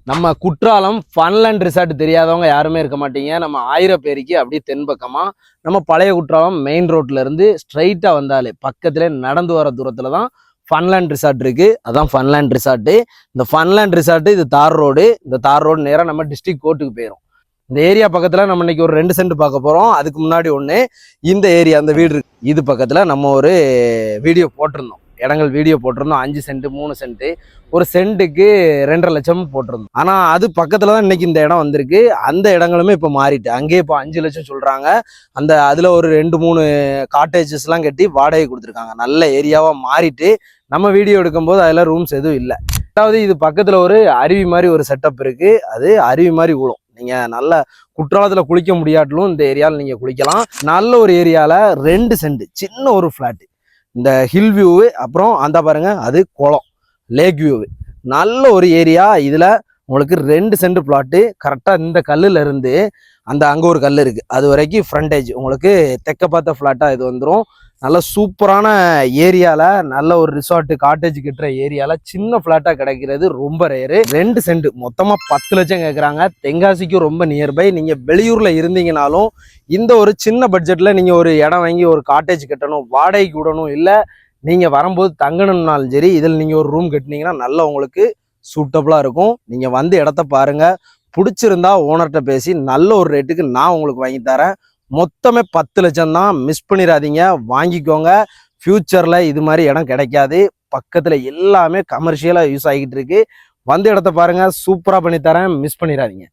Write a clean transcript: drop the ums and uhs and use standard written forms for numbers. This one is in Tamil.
நம்ம குற்றாலம் ஃபன்லேண்ட் ரிசார்ட் தெரியாதவங்க யாருமே இருக்க மாட்டீங்க. நம்ம 1000 பேருக்கு அப்படியே தென்பக்கமா நம்ம பழைய குற்றாலம் மெயின் ரோட்ல இருந்து ஸ்ட்ரைட்டா வந்தாலே பக்கத்துல நடந்து வர தூரத்துல தான் ஃபன்லேண்ட் ரிசார்ட் இருக்கு. அதான் ஃபன்லேண்ட் ரிசார்ட். இந்த ஃபன்லேண்ட் ரிசார்ட் இது தார் ரோடு. இந்த தார் ரோடு நேரா நம்ம டிஸ்ட்ரிக்ட் கோர்ட்டுக்கு போயிடும். இந்த ஏரியா பக்கத்துல நம்ம இன்னைக்கு ஒரு 2 சென்ட் பார்க்க போறோம். அதுக்கு முன்னாடி ஒண்ணு இந்த ஏரியா அந்த வீடு இருக்கு. இது பக்கத்துல நம்ம ஒரு வீடியோ போட்டிருந்தோம். இடங்கள் வீடியோ போட்டிருந்தோம். 5 சென்ட் 3 சென்ட் ஒரு சென்ட்டுக்கு 2.5 லட்சம் போட்டிருந்தோம். ஆனா அது பக்கத்துல தான் இன்னைக்கு இந்த இடம் வந்திருக்கு. அந்த இடங்களுமே இப்ப மாறிட்டு அங்கேயே இப்போ 5 லட்சம் சொல்றாங்க. அதுல ஒரு 2-3 காட்டேஜஸ் எல்லாம் கட்டி வாடகை கொடுத்துருக்காங்க. நல்ல ஏரியாவா மாறிட்டு நம்ம வீடியோ எடுக்கும்போது அதுல ரூம்ஸ் எதுவும் இல்லை. அதாவது இது பக்கத்துல ஒரு அருவி மாதிரி ஒரு செட்டப் இருக்கு. அது அருவி மாதிரி விழும். நீங்க நல்ல குற்றாலத்துல குளிக்க முடியாட்டிலும் இந்த ஏரியாவில் நீங்க குளிக்கலாம். நல்ல ஒரு ஏரியால 2 சென்ட் சின்ன ஒரு பிளாட். இந்த ஹில் வியூ அப்புறம் அந்த பாருங்க அது குளம் லேக் வியூ. நல்ல ஒரு ஏரியா. இதுல உங்களுக்கு 2 சென்ட் பிளாட்டு கரெக்டா இந்த கல்லுல இருந்து அங்க ஒரு கல் இருக்கு அது வரைக்கும் ஃப்ரண்டேஜ் உங்களுக்கு தெக்க பார்த்த பிளாட்டா இது வந்துடும். நல்ல சூப்பரான ஏரியால நல்ல ஒரு ரிசார்ட் காட்டேஜ் கட்டுற ஏரியால சின்ன பிளாட்டா கிடைக்கிறது ரொம்ப ரேரு. 2 சென்ட் மொத்தமா 10 லட்சம் கேட்குறாங்க. தென்காசிக்கும் ரொம்ப நியர்பை. நீங்க வெளியூர்ல இருந்தீங்கனாலும் இந்த ஒரு சின்ன பட்ஜெட்ல நீங்க ஒரு இடம் வாங்கி ஒரு காட்டேஜ் கட்டணும், வாடகைக்கு விடணும், இல்ல நீங்க வரும்போது தங்கணும்னாலும் சரி இதில் நீங்க ஒரு ரூம் கட்டினீங்கன்னா நல்ல உங்களுக்கு சூட்டபிளா இருக்கும். நீங்க வந்து இடத்த பாருங்க, பிடிச்சிருந்தா ஓனர்கிட்ட பேசி நல்ல ஒரு ரேட்டுக்கு நான் உங்களுக்கு வாங்கி தரேன். மொத்தமே 10 லட்சம் தான். மிஸ் பண்ணிடாதீங்க, வாங்கிக்கோங்க. ஃபியூச்சர்ல இது மாதிரி இடம் கிடைக்காது. பக்கத்துல எல்லாமே கமர்ஷியலா யூஸ் ஆகிட்டு இருக்கு. வந்து இடத்த பாருங்க, சூப்பரா பண்ணி தரேன். மிஸ் பண்ணிடாதீங்க.